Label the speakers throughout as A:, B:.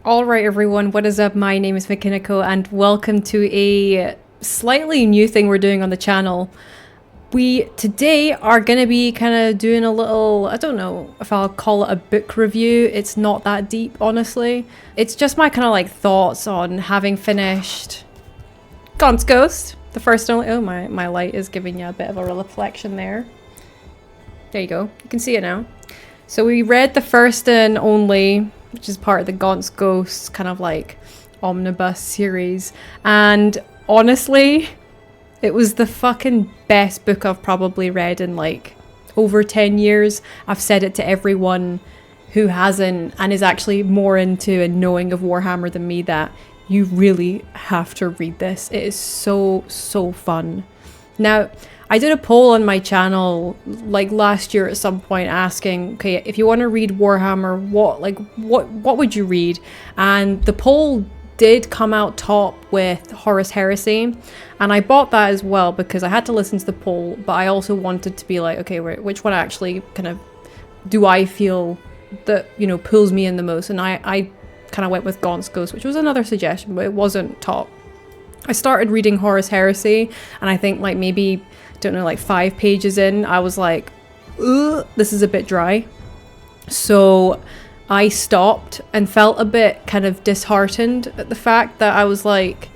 A: Alright everyone, what is up? My name is Makiniko and welcome to a slightly new thing we're doing on the channel. We today are going to be kind of doing a little, I don't know if I'll call it a book review. It's not that deep, honestly. It's just my kind of like thoughts on having finished Gaunt's Ghost. The first and only, oh my light is giving you a bit of a reflection there. There you go, you can see it now. So we read the first and only, which is part of the Gaunt's Ghost kind of like omnibus series. And honestly, it was the fucking best book I've probably read in like over 10 years. I've said it to everyone who hasn't and is actually more into and knowing of Warhammer than me that you really have to read this. It is so fun. Now, I did a poll on my channel like last year at some point asking, okay, if you want to read Warhammer, what would you read? And the poll did come out top with Horus Heresy, and I bought that as well because I had to listen to the poll, but I also wanted to be like, okay, which one actually kind of do I feel that, you know, pulls me in the most? And I kind of went with Gaunt's Ghost, which was another suggestion, but it wasn't top. I started reading Horus Heresy, and I think like maybe, don't know, like 5 pages in, I was like, ugh, this is a bit dry. So I stopped and felt a bit kind of disheartened at the fact that I was like,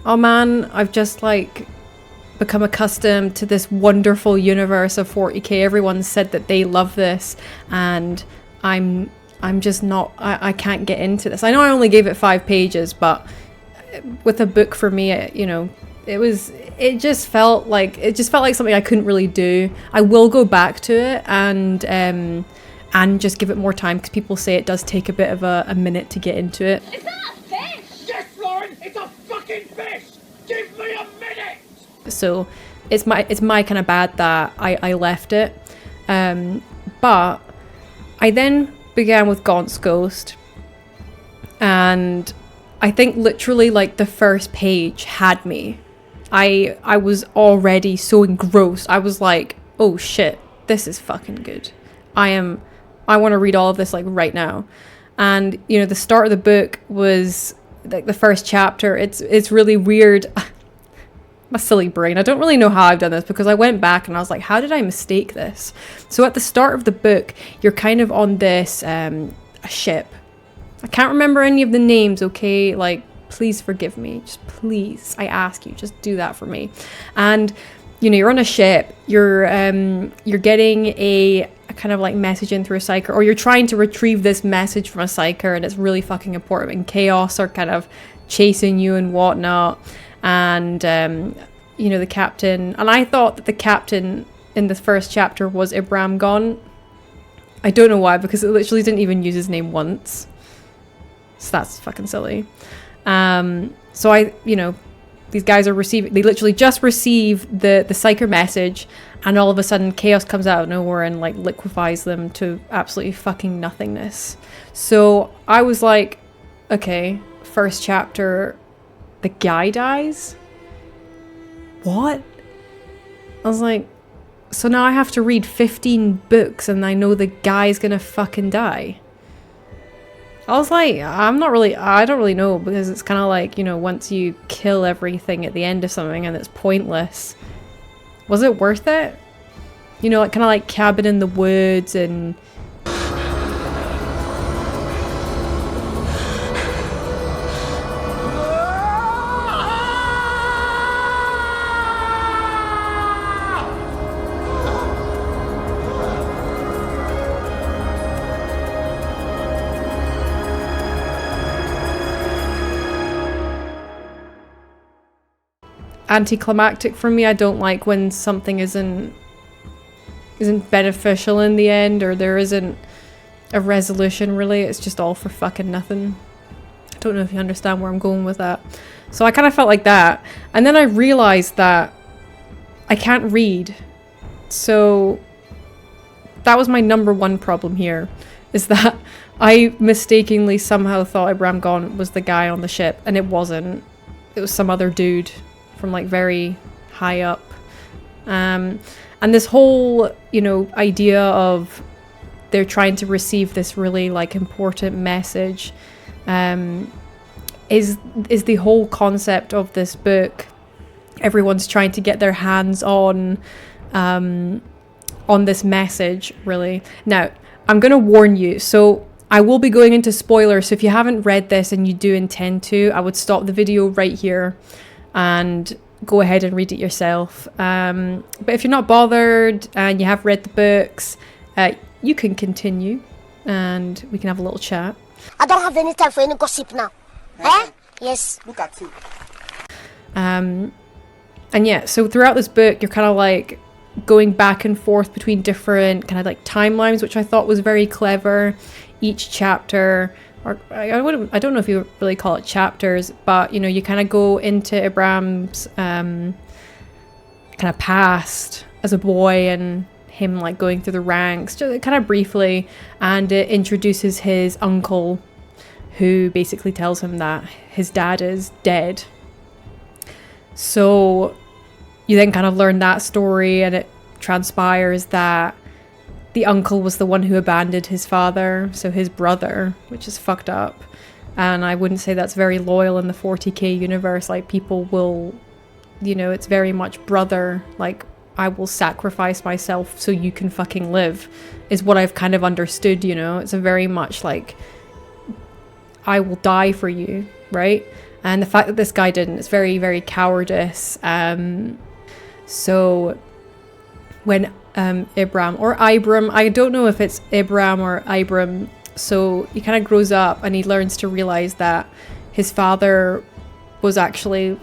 A: oh man, I've just like become accustomed to this wonderful universe of 40k. Everyone said that they love this, and I'm just not, I can't get into this. I know I only gave it 5 pages, but with a book for me, you know, it just felt like something I couldn't really do. I will go back to it and just give it more time, because people say it does take a bit of a minute to get into it.
B: Is that a fish? Yes, Lauren, it's a fucking fish! Give me a minute!
A: So it's my kind of bad that I left it. But I then began with Gaunt's Ghost, and I think literally like the first page had me. I was already so engrossed. I was like, oh shit, this is fucking good. I want to read all of this like right now. And you know, the start of the book was like the first chapter. It's really weird. My silly brain. I don't really know how I've done this, because I went back and I was like, how did I mistake this? So at the start of the book, you're kind of on this a ship. I can't remember any of the names, okay? Like, please forgive me. Just please, I ask you, just do that for me. And you know, you're on a ship. You're getting a kind of like message in through a psyker, or you're trying to retrieve this message from a psyker, and it's really fucking important. And chaos are kind of chasing you and whatnot. And you know, the captain. And I thought that the captain in the first chapter was Gaunt. I don't know why, because it literally didn't even use his name once. So that's fucking silly. So you know, these guys are they literally just receive the psyker message, and all of a sudden chaos comes out of nowhere and like liquefies them to absolutely fucking nothingness. So I was like, okay, first chapter, the guy dies? What? I was like, so now I have to read 15 books and I know the guy's gonna fucking die. I was like, I don't really know, because it's kind of like, you know, once you kill everything at the end of something and it's pointless, was it worth it? You know, like kind of like Cabin in the Woods and anticlimactic for me. I don't like when something isn't beneficial in the end, or there isn't a resolution really. It's just all for fucking nothing. I don't know if you understand where I'm going with that. So I kind of felt like that, and then I realized that I can't read. So that was my number one problem here, is that I mistakenly somehow thought Gaunt was the guy on the ship, and it wasn't. It was some other dude from like very high up. And this whole, you know, idea of they're trying to receive this really like important message is the whole concept of this book. Everyone's trying to get their hands on this message, really. Now, I'm going to warn you. So I will be going into spoilers. So if you haven't read this and you do intend to, I would stop the video right here and go ahead and read it yourself. But if you're not bothered and you have read the books, you can continue and we can have a little chat.
C: I don't have any time for any gossip now. Eh? Yes.
D: Look at you.
A: And yeah, so throughout this book, you're kind of like going back and forth between different kind of like timelines, which I thought was very clever. Each chapter, or I don't know if you really call it chapters, but you know, you kind of go into Ibram's kind of past as a boy and him like going through the ranks, just kind of briefly, and it introduces his uncle, who basically tells him that his dad is dead. So you then kind of learn that story, and it transpires that the uncle was the one who abandoned his father, so his brother, which is fucked up. And I wouldn't say that's very loyal in the 40k universe. Like, people will, you know, it's very much brother, like, I will sacrifice myself so you can fucking live, is what I've kind of understood, you know. It's a very much like, I will die for you, right? And the fact that this guy didn't, it's very, very cowardice. So when Ibram, or Ibram, I don't know if it's Ibram or Ibram, so he kind of grows up and he learns to realize that his father was actually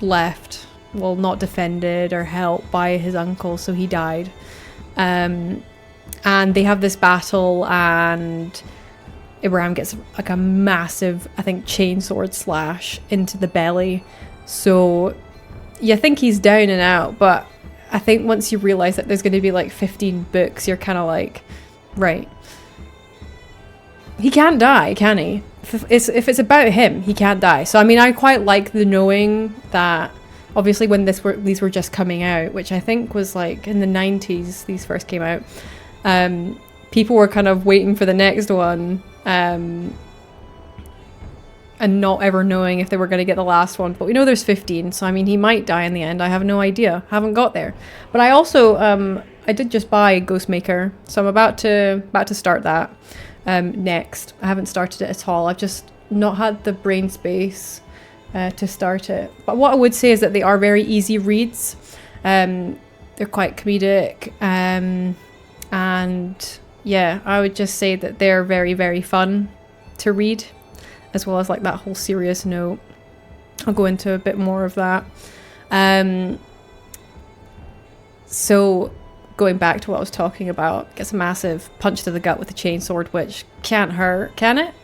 A: left, well, not defended or helped by his uncle, so he died. And they have this battle, and Ibram gets like a massive, I think, chainsword slash into the belly. So you think he's down and out, but I think once you realize that there's going to be like 15 books, you're kind of like, right, he can't die, can he? If it's about him, he can't die. So I mean, I quite like the knowing that obviously when these were just coming out, which I think was like in the 90s these first came out, people were kind of waiting for the next one, and not ever knowing if they were going to get the last one. But we know there's 15, so I mean, he might die in the end. I have no idea. Haven't got there. But I also I did just buy Ghostmaker, so I'm about to start that next. I haven't started it at all. I've just not had the brain space to start it. But what I would say is that they are very easy reads. They're quite comedic, and yeah, I would just say that they're very, very fun to read, as well as like that whole serious note. I'll go into a bit more of that. So going back to what I was talking about, gets a massive punch to the gut with a chainsword, which can't hurt, can it?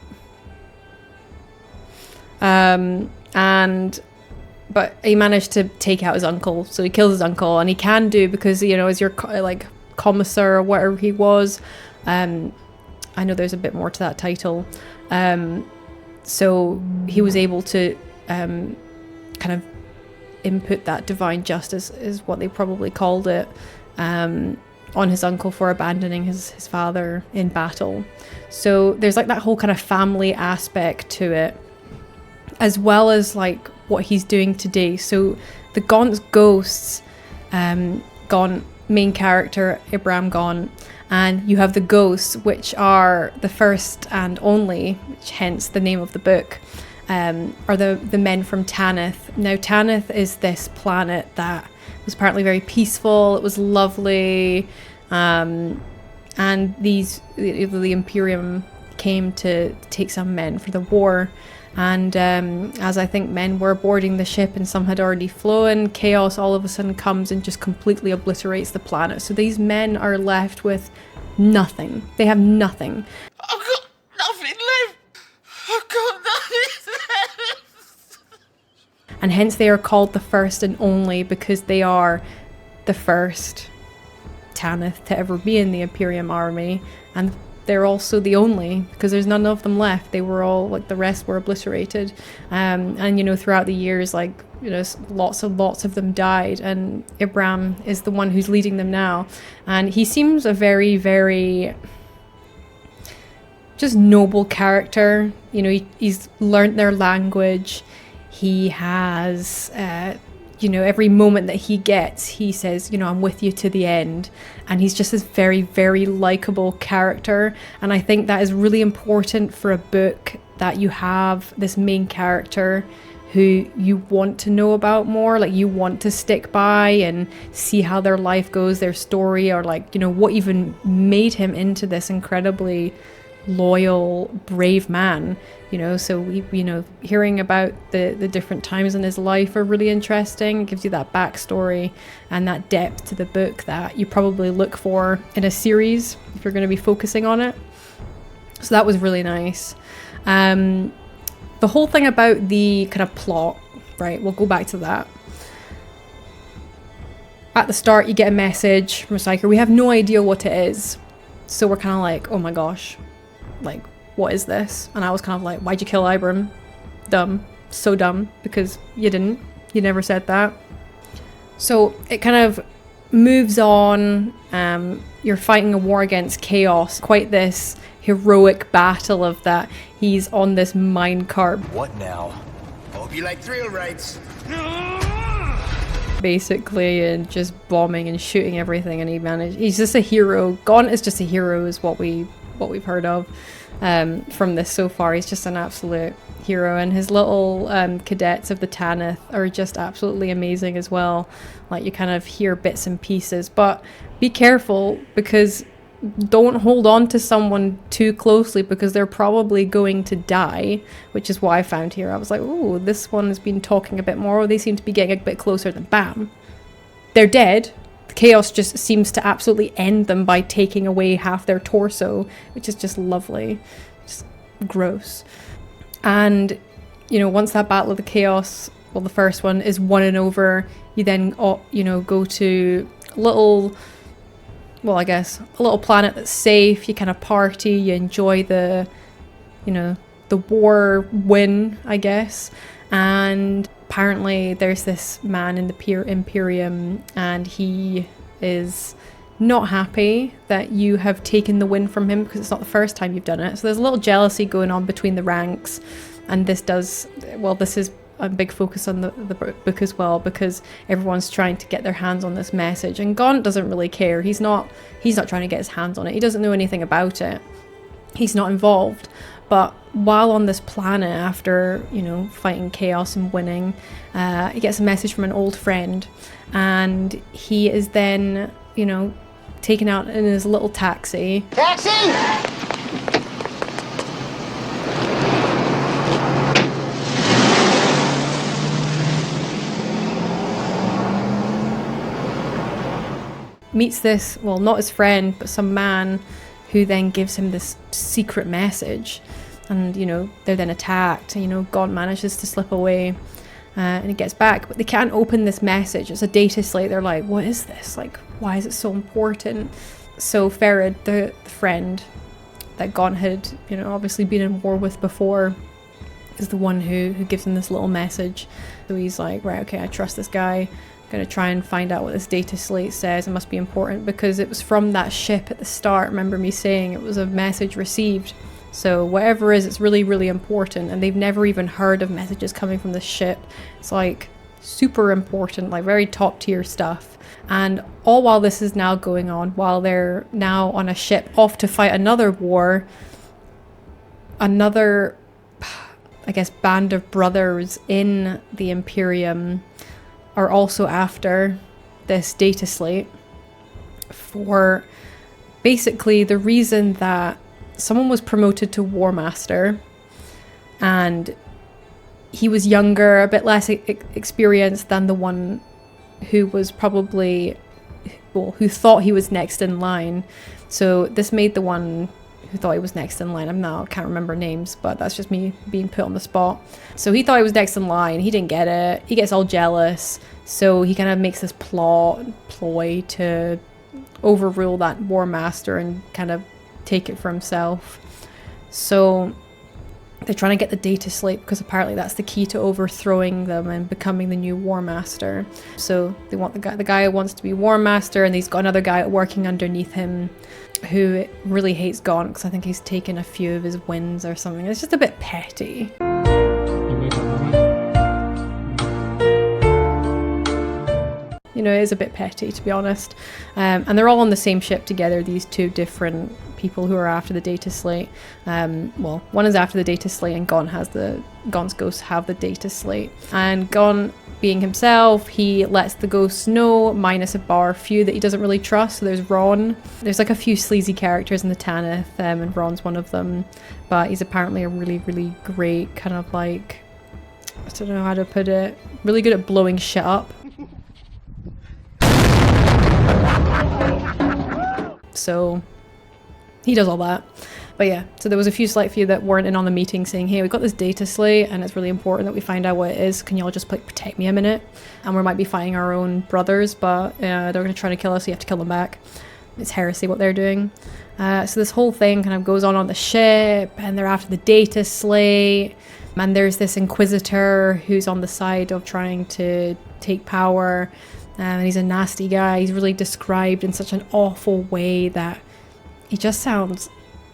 A: But he managed to take out his uncle, so he kills his uncle, and he can do, because, you know, as your like commissar or whatever he was, I know there's a bit more to that title, so he was able to kind of input that divine justice, is what they probably called it, on his uncle for abandoning his father in battle. So there's like that whole kind of family aspect to it, as well as like what he's doing today. So the Gaunt's ghosts, Gaunt, main character Ibram Gaunt, and you have the ghosts, which are the first and only, which hence the name of the book, are the men from Tanith. Now Tanith is this planet that was apparently very peaceful, it was lovely, and the Imperium came to take some men for the war. And as I think men were boarding the ship and some had already flown, chaos all of a sudden comes and just completely obliterates the planet. So these men are left with nothing. They have nothing.
D: I've got nothing left. I've got nothing left.
A: And hence they are called the first and only, because they are the first Tanith to ever be in the Imperium army. And they're also the only, because there's none of them left. They were all, like, the rest were obliterated. And, you know, throughout the years, like, you know, lots of them died. And Ibram is the one who's leading them now. And he seems a very, very just noble character. You know, he's learned their language. He has, you know, every moment that he gets, he says, you know, I'm with you to the end. And he's just this very, very likable character. And I think that is really important for a book, that you have this main character who you want to know about more, like you want to stick by and see how their life goes, their story, or like, you know, what even made him into this incredibly loyal, brave man, you know. So we, you know, hearing about the different times in his life are really interesting. It gives you that backstory and that depth to the book that you probably look for in a series if you're going to be focusing on it. So that was really nice. The whole thing about the kind of plot, right, we'll go back to that. At the start, you get a message from a psyker. We have no idea what it is. So we're kind of like, oh my gosh, like, what is this? And I was kind of like, why'd you kill Ibram? Dumb. So dumb, because you didn't. You never said that. So it kind of moves on. You're fighting a war against chaos. Quite this heroic battle of that. He's on this minecart.
B: What now? Hope you like thrill rides.
A: Basically, and just bombing and shooting everything, and he's just a hero. Gaunt is just a hero, is what we've heard of from this so far. He's just an absolute hero, and his little cadets of the Tanith are just absolutely amazing as well. Like, you kind of hear bits and pieces, but be careful, because don't hold on to someone too closely, because they're probably going to die, which is what I found here. I was like, oh, this one has been talking a bit more. They seem to be getting a bit closer, than bam, they're dead. The chaos just seems to absolutely end them by taking away half their torso, which is just lovely. Just gross. And, you know, once that battle of the chaos, well, the first one is won and over, you then, you know, go to a little planet that's safe. You kind of party, you enjoy the, you know, the war win, I guess. And apparently there's this man in the Imperium, and he is not happy that you have taken the win from him, because it's not the first time you've done it. So there's a little jealousy going on between the ranks, and this is a big focus on the book as well, because everyone's trying to get their hands on this message, and Gaunt doesn't really care. He's not trying to get his hands on it. He doesn't know anything about it. He's not involved. But while on this planet, after, you know, fighting chaos and winning, he gets a message from an old friend, and he is then, you know, taken out in his little taxi.
C: Taxi!
A: Meets this, well, not his friend, but some man who then gives him this secret message. And, you know, they're then attacked. And, you know, Gaunt manages to slip away, and he gets back. But they can't open this message. It's a data slate. They're like, what is this? Like, why is it so important? So Ferid, the friend that Gaunt had, you know, obviously been in war with before, is the one who gives him this little message. So he's like, right, okay, I trust this guy. Going to try and find out what this data slate says. It must be important, because it was from that ship at the start. Remember me saying it was a message received. So whatever it is, it's really, really important, and they've never even heard of messages coming from this ship. It's like super important, like very top tier stuff. And all while this is now going on, while they're now on a ship off to fight another war, another, I guess, band of brothers in the Imperium are also after this data slate for basically the reason that someone was promoted to War Master, and he was younger, a bit less experienced than the one who was probably, well, who thought he was next in line. So this made the one who thought he was next in line, I can't remember names, but that's just me being put on the spot. So he thought he was next in line, he didn't get it, he gets all jealous, so he kind of makes this ploy to overrule that War Master and kind of take it for himself. So They're trying to get the data slate because apparently that's the key to overthrowing them and becoming the new War Master. So they want the guy who wants to be War Master, and he's got another guy working underneath him who really hates Gaunt because I think he's taken a few of his wins or something. It's just a bit petty. You know, it is a bit petty, to be honest. And they're all on the same ship together, these two different people who are after the data slate. Well, one is after the data slate, and Gaunt's ghosts have the data slate. And Gaunt, being himself, he lets the ghosts know, minus a bar few that he doesn't really trust. So there's Ron. There's like a few sleazy characters in the Tanith, and Ron's one of them. But he's apparently a really, really great kind of like, I don't know how to put it, really good at blowing shit up. So he does all that. But yeah, so there was a few that weren't in on the meeting saying, hey, we've got this data slate and it's really important that we find out what it is. Can y'all just like protect me a minute? And we might be fighting our own brothers, but they're going to try to kill us, so you have to kill them back. It's heresy what they're doing. So this whole thing kind of goes on the ship, and they're after the data slate. And there's this Inquisitor who's on the side of trying to take power. And he's a nasty guy. He's really described in such an awful way that he just sounds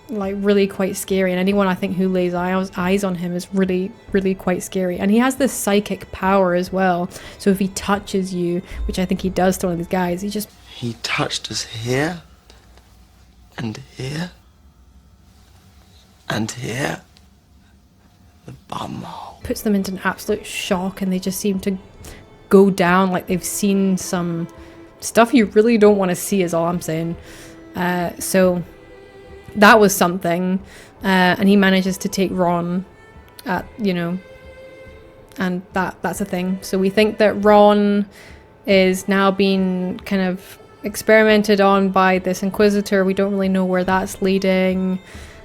A: like really quite scary. And anyone I think who lays eyes on him is really, really quite scary. And he has this psychic power as well. So if he touches you, which I think he does to one of these guys,
D: He touched us here, and here, and here. The bumhole.
A: Puts them into an absolute shock, and they just seem to go down like they've seen some stuff you really don't want to see, is all I'm saying. So that was something. And he manages to take Ron, and that's a thing. So we think that Ron is now being kind of experimented on by this Inquisitor. We don't really know where that's leading.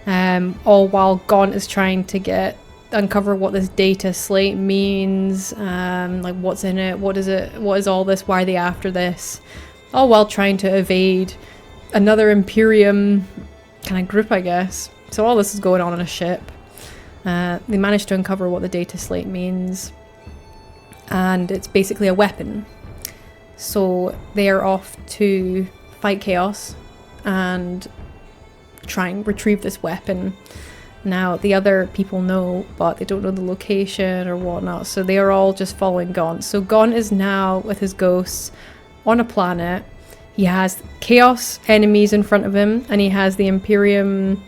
A: All while Gaunt is trying to uncover what this data slate means, like what's in it, what is all this, why are they after this, all while trying to evade another Imperium kind of group, I guess. So all this is going on a ship. They managed to uncover what the data slate means, and it's basically a weapon. So they are off to fight Chaos and try and retrieve this weapon. Now, the other people know, but they don't know the location or whatnot, so they are all just following Gaunt. So Gaunt is now, with his ghosts, on a planet. He has Chaos enemies in front of him, and he has the Imperium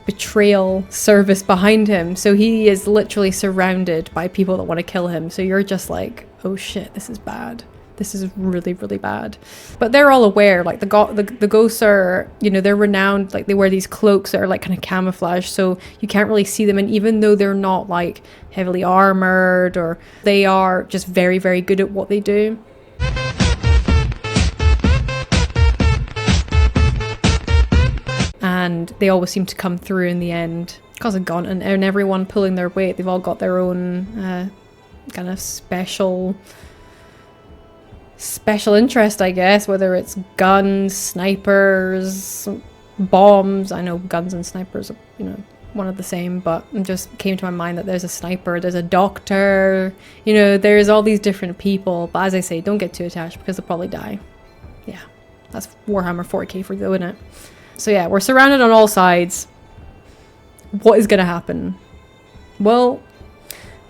A: betrayal service behind him. So he is literally surrounded by people that want to kill him. So you're just like, oh shit, this is bad. This is really, really bad. But they're all aware, like the ghosts are, they're renowned, like they wear these cloaks that are like kind of camouflage, so you can't really see them. And even though they're not like heavily armored, or they are just very, very good at what they do. And they always seem to come through in the end because of Gaunt and everyone pulling their weight. They've all got their own kind of special interest, I guess, whether it's guns, snipers, bombs. I know guns and snipers are, one of the same, but it just came to my mind that there's a sniper, there's a doctor, there's all these different people. But as I say, don't get too attached because they'll probably die. Yeah, that's Warhammer 40k for you, isn't it? So yeah, we're surrounded on all sides. What is going to happen? Well,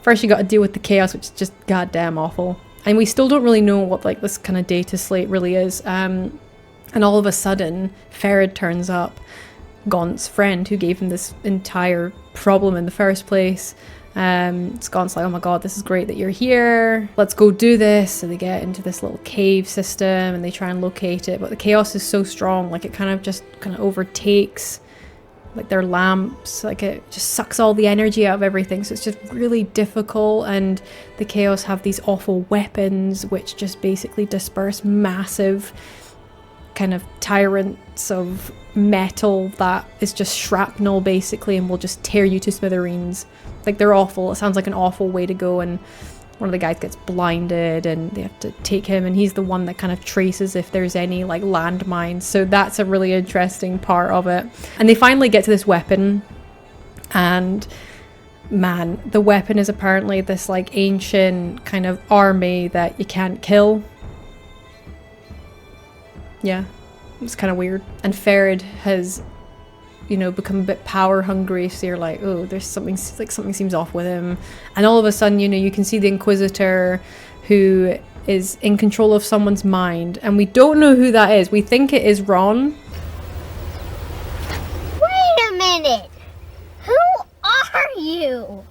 A: first you got to deal with the chaos, which is just goddamn awful. And we still don't really know what like this kind of data slate really is. And all of a sudden, Ferret turns up, Gaunt's friend who gave him this entire problem in the first place. Gaunt's like, oh my god, this is great that you're here. Let's go do this. So they get into this little cave system and they try and locate it. But the chaos is so strong, like it kind of overtakes like their lamps, like it just sucks all the energy out of everything, so it's just really difficult. And the chaos have these awful weapons which just basically disperse massive kind of tyrants of metal that is just shrapnel basically, and will just tear you to smithereens. Like they're awful. It sounds like an awful way to go. And one of the guys gets blinded and they have to take him, and he's the one that kind of traces if there's any like landmines. So that's a really interesting part of it. And they finally get to this weapon, and man, the weapon is apparently this like ancient kind of army that you can't kill. Yeah, it's kind of weird. And Ferid has, you know, become a bit power hungry, so you're like, oh, there's something, like something seems off with him. And all of a sudden, you know, you can see the Inquisitor who is in control of someone's mind, and we don't know who that is. We think it is Ron.
C: Wait a minute. Who are you?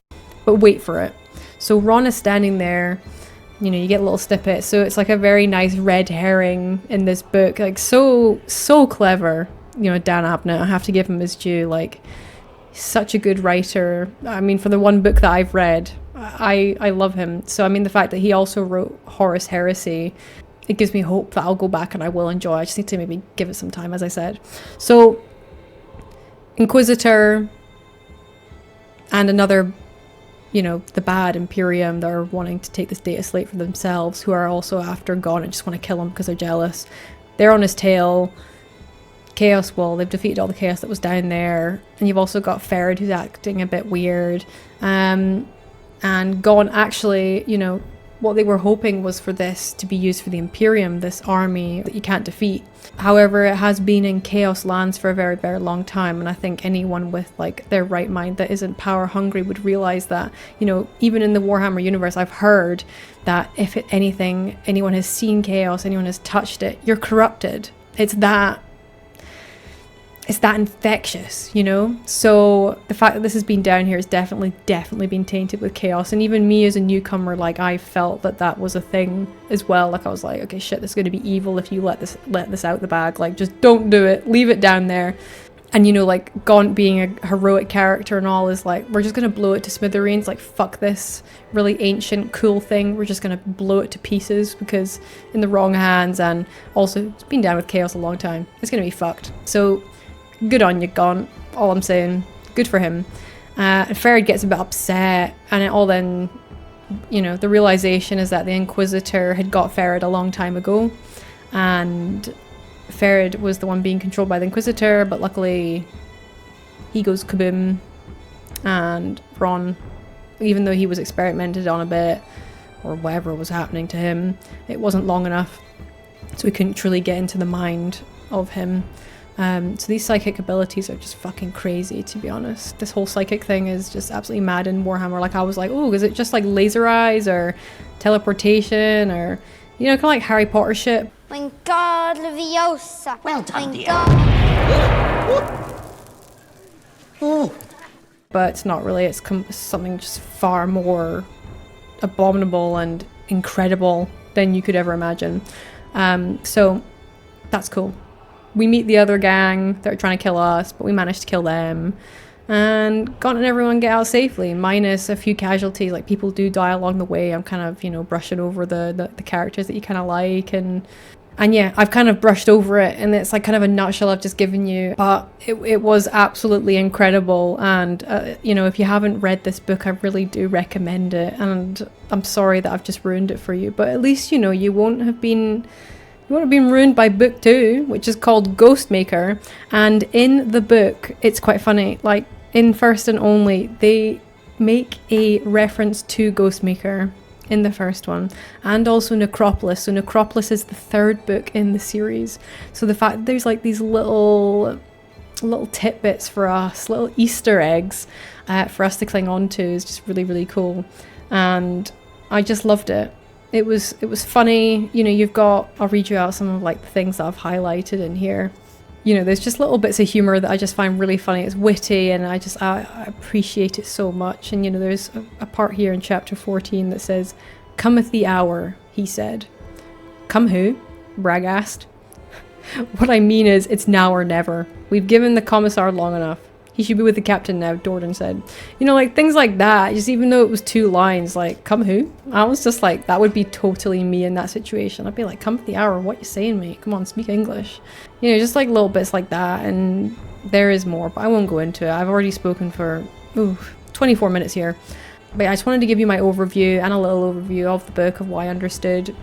A: But wait for it. So Ron is standing there, you know, you get little snippets. So it's like a very nice red herring in this book. Like so clever. You know, Dan Abnett, I have to give him his due. Like, such a good writer. I mean, for the one book that I've read, I love him. So I mean, the fact that he also wrote Horus Heresy, it gives me hope that I'll go back and I will enjoy. I just need to maybe give it some time, as I said. So Inquisitor and another, you know, the bad Imperium, they're wanting to take this data slate for themselves, who are also after Gaunt and just want to kill him because they're jealous. They're on his tail. Chaos Wall, they've defeated all the chaos that was down there. And you've also got Ferid, who's acting a bit weird. And Gaunt, actually, you know, what they were hoping was for this to be used for the Imperium, this army that you can't defeat. However, it has been in Chaos Lands for a very, very long time, and I think anyone with like their right mind that isn't power hungry would realize that, you know, even in the Warhammer universe, I've heard that if anything, anyone has seen chaos, anyone has touched it, you're corrupted. It's that infectious, you know? So the fact that this has been down here has definitely been tainted with chaos. And even me as a newcomer, like, I felt that was a thing as well. Like, I was like, okay, shit, this is going to be evil if you let this out the bag. Like, just don't do it. Leave it down there. And, you know, like, Gaunt being a heroic character and all is like, we're just going to blow it to smithereens. Like, fuck this really ancient, cool thing. We're just going to blow it to pieces because in the wrong hands, and also it's been down with chaos a long time. It's going to be fucked. So good on you, Gaunt. All I'm saying. Good for him. And Ferid gets a bit upset, and it all then, you know, the realization is that the Inquisitor had got Ferid a long time ago, and Ferid was the one being controlled by the Inquisitor, but luckily he goes kaboom, and Ron, even though he was experimented on a bit, or whatever was happening to him, it wasn't long enough, so we couldn't truly get into the mind of him. So these psychic abilities are just fucking crazy, to be honest. This whole psychic thing is just absolutely mad in Warhammer. Like, I was like, oh, is it just like laser eyes or teleportation or, you know, kind of like Harry Potter shit?
C: Wingardium Leviosa.
D: Well done, dear.
A: But it's not really. It's something just far more abominable and incredible than you could ever imagine. So that's cool. We meet the other gang that are trying to kill us, but we managed to kill them. And Gaunt and everyone get out safely, minus a few casualties. Like, people do die along the way. I'm kind of, you know, brushing over the characters that you kind of like. And yeah, I've kind of brushed over it. And it's like kind of a nutshell I've just given you. But it was absolutely incredible. And, you know, if you haven't read this book, I really do recommend it. And I'm sorry that I've just ruined it for you. But at least, you know, you won't have been ruined by book 2, which is called Ghostmaker. And in the book, it's quite funny, like in First and Only, they make a reference to Ghostmaker in the first one, and also Necropolis. So Necropolis is the 3rd book in the series. So the fact that there's like these little tidbits for us, little Easter eggs for us to cling on to is just really, really cool. And I just loved it. It was funny, you know. You've got, I'll read you out some of like the things that I've highlighted in here. You know, there's just little bits of humor that I just find really funny. It's witty, and I appreciate it so much. And you know, there's a part here in chapter 14 that says, "Cometh the hour," he said. "Come who?" Bragg asked. "What I mean is, it's now or never. We've given the commissar long enough. He should be with the captain now," Dordan said. You know, like things like that, just even though it was 2 lines, like, "Come who?" I was just like, that would be totally me in that situation. I'd be like, "Come at the hour, what you saying, mate? Come on, speak English." You know, just like little bits like that, and there is more, but I won't go into it. I've already spoken for 24 minutes here. But I just wanted to give you my overview and a little overview of the book, of what I understood.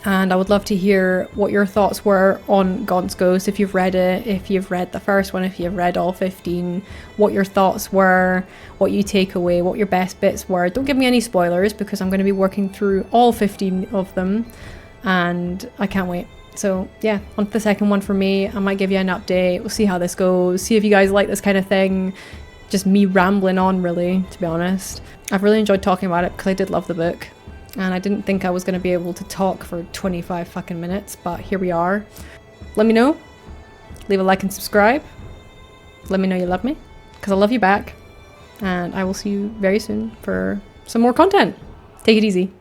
A: And I would love to hear what your thoughts were on Gaunt's Ghost, if you've read it, if you've read the first one, if you've read all 15, what your thoughts were, what you take away, what your best bits were. Don't give me any spoilers because I'm going to be working through all 15 of them and I can't wait. So yeah, on to the second one for me. I might give you an update. We'll see how this goes. See if you guys like this kind of thing. Just me rambling on, really, to be honest. I've really enjoyed talking about it because I did love the book. And I didn't think I was going to be able to talk for 25 fucking minutes, but here we are. Let me know. Leave a like and subscribe. Let me know you love me, because I love you back. And I will see you very soon for some more content. Take it easy.